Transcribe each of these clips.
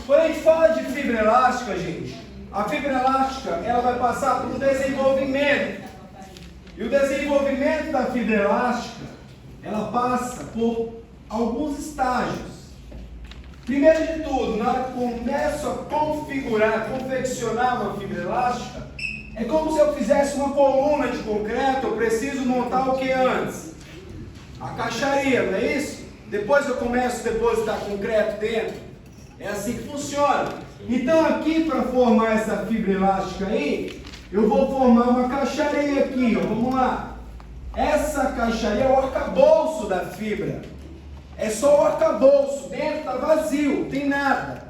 Quando a gente fala de fibra elástica, gente, a fibra elástica ela vai passar por um desenvolvimento. E o desenvolvimento da fibra elástica, ela passa por alguns estágios. Primeiro de tudo, na hora que eu começo a configurar, confeccionar uma fibra elástica, é como se eu fizesse uma coluna de concreto. Eu preciso montar o que antes? A caixaria, não é isso? Depois eu começo a depositar concreto dentro. É assim que funciona. Então aqui, para formar essa fibra elástica aí, eu vou formar uma caixaria aqui, ó. Vamos lá. Essa caixaria é o arcabouço da fibra. É só o arcabouço, dentro está vazio, não tem nada.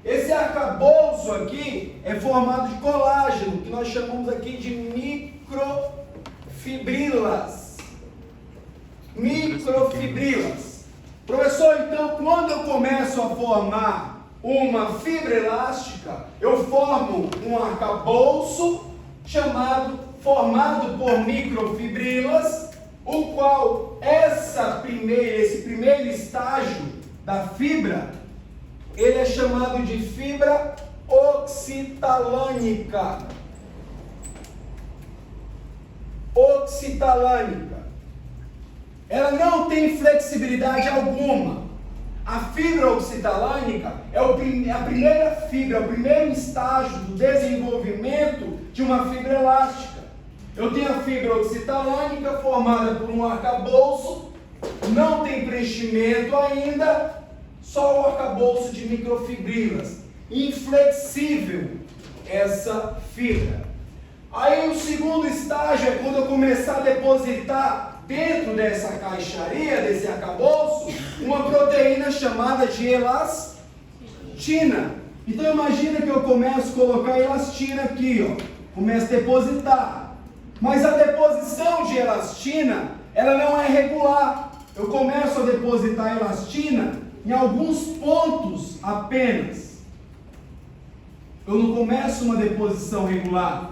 Esse arcabouço aqui é formado de colágeno, que nós chamamos aqui de microfibrilas. Microfibrilas. Professor, então quando eu começo a formar uma fibra elástica, eu formo um arcabouço formado por microfibrilas, o qual esse primeiro estágio da fibra, ele é chamado de fibra oxitalânica. Oxitalânica. Ela não tem flexibilidade alguma. A fibra oxitalânica é a primeira fibra, é o primeiro estágio do desenvolvimento de uma fibra elástica. Eu tenho a fibra oxitalânica formada por um arcabouço, não tem preenchimento ainda, só o arcabouço de microfibrilas. Inflexível essa fibra. Aí o segundo estágio é quando eu começar a depositar dentro dessa caixaria, desse arcabouço, uma proteína chamada de elastina. Então imagina que eu começo a colocar elastina aqui, ó. Começo a depositar. Mas a deposição de elastina, ela não é regular. Eu começo a depositar elastina em alguns pontos apenas. Eu não começo uma deposição regular.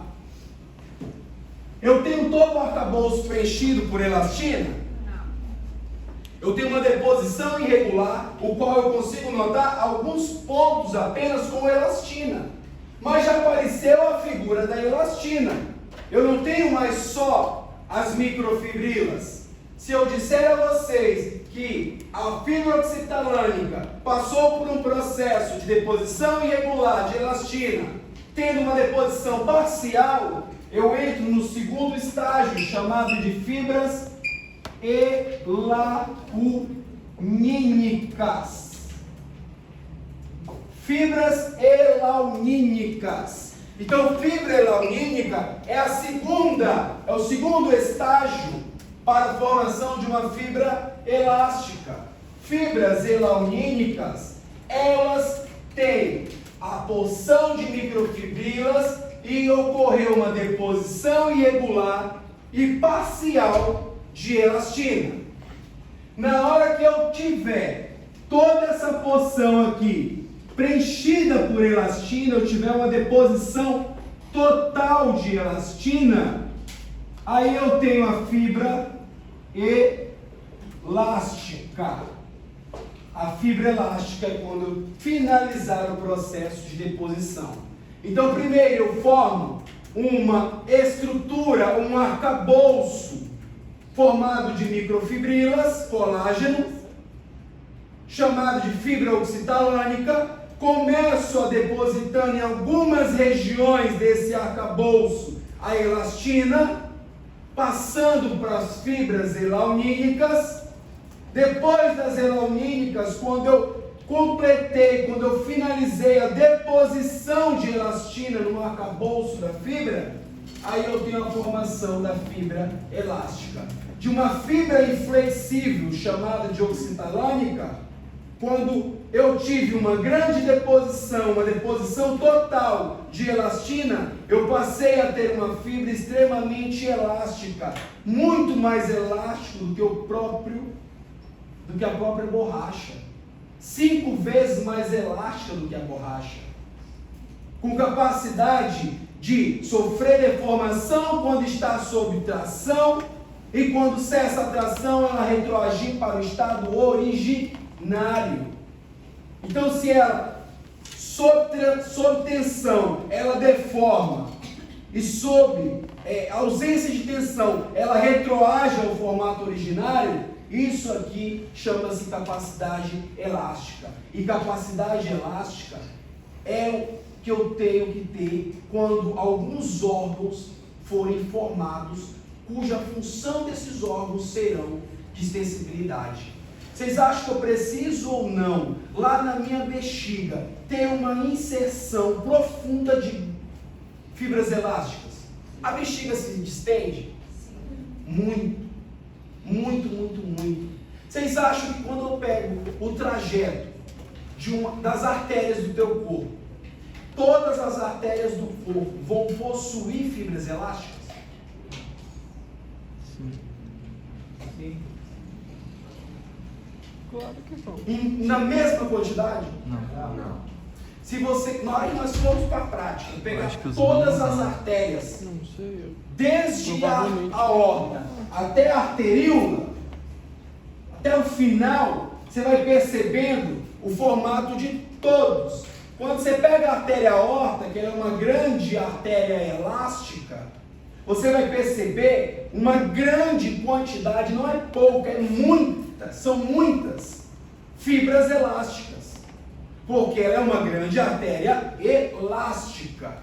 Eu tenho todo o arcabouço preenchido por elastina? Não. Eu tenho uma deposição irregular, o qual eu consigo notar alguns pontos apenas com elastina. Mas já apareceu a figura da elastina. Eu não tenho mais só as microfibrilas. Se eu disser a vocês que a fibra oxitalânica passou por um processo de deposição irregular de elastina, tendo uma deposição parcial, eu entro no segundo estágio, chamado de fibras elaunínicas. Fibras elaunínicas. Então, fibra elaunínica é o segundo estágio para a formação de uma fibra elástica. Fibras elaunínicas, elas têm a porção de microfibrilas e ocorreu uma deposição irregular e parcial de elastina. Na hora que eu tiver toda essa porção aqui preenchida por elastina, eu tiver uma deposição total de elastina, aí eu tenho a fibra elástica. A fibra elástica é quando eu finalizar o processo de deposição. Então, primeiro eu formo uma estrutura, um arcabouço formado de microfibrilas, colágeno, chamado de fibra oxitalânica. Começo a depositando em algumas regiões desse arcabouço a elastina, passando para as fibras elaunínicas. Depois das elaunínicas, quando eu finalizei a deposição de elastina no arcabouço da fibra, aí eu tenho a formação da fibra elástica. De uma fibra inflexível, chamada de oxitalânica, quando eu tive uma grande deposição, uma deposição total de elastina, eu passei a ter uma fibra extremamente elástica, muito mais elástico do que a própria borracha, 5 vezes mais elástica do que a borracha, com capacidade de sofrer deformação quando está sob tração, e quando cessa a tração, ela retroagir para o estado originário. Então, se ela sob tensão, ela deforma. E sob ausência de tensão, ela retroage ao formato originário. Isso aqui chama-se capacidade elástica. E capacidade elástica é o que eu tenho que ter quando alguns órgãos forem formados, cuja função desses órgãos serão de extensibilidade. Vocês acham que eu preciso ou não, lá na minha bexiga, ter uma inserção profunda de fibras elásticas? A bexiga se distende? Muito. Vocês acham que quando eu pego o trajeto das artérias do teu corpo, todas as artérias do corpo vão possuir fibras elásticas? Sim. Claro que não. Na mesma quantidade? Não. Se você, na hora que nós formos para a prática, pegar que os todas irmãos as não. artérias, Não sei. desde a Provavelmente. aorta até a arteríola, até o final, você vai percebendo o formato de todos. Quando você pega a artéria aorta, que é uma grande artéria elástica, você vai perceber uma grande quantidade, não é pouca, é muita, são muitas fibras elásticas. Porque ela é uma grande artéria elástica.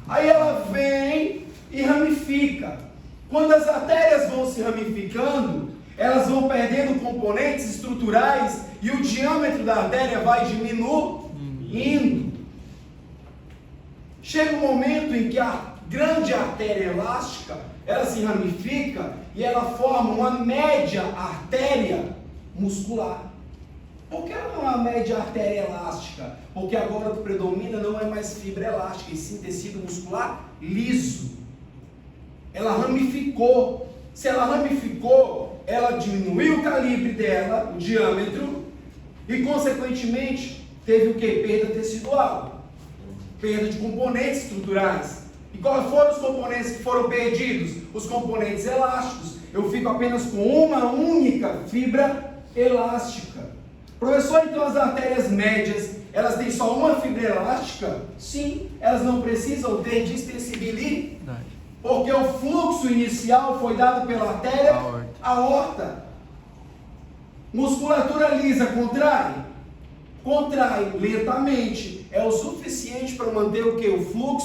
Aí ela vem e ramifica. Quando as artérias vão se ramificando, elas vão perdendo componentes estruturais e o diâmetro da artéria vai diminuindo. Chega um momento em que a grande artéria elástica, ela se ramifica e ela forma uma média artéria muscular. Por que ela não é uma média artéria elástica? Porque agora o que predomina não é mais fibra elástica, e sim tecido muscular liso. Ela ramificou. Se ela ramificou, ela diminuiu o calibre dela, o diâmetro, e consequentemente teve o que? Perda tecidual, perda de componentes estruturais. E quais foram os componentes que foram perdidos? Os componentes elásticos. Eu fico apenas com uma única fibra elástica. Professor, então as artérias médias, elas têm só uma fibra elástica? Sim, elas não precisam ter de extensibilidade, porque o fluxo inicial foi dado pela artéria aorta. Musculatura lisa contrai? Contrai lentamente. É o suficiente para manter o que? O fluxo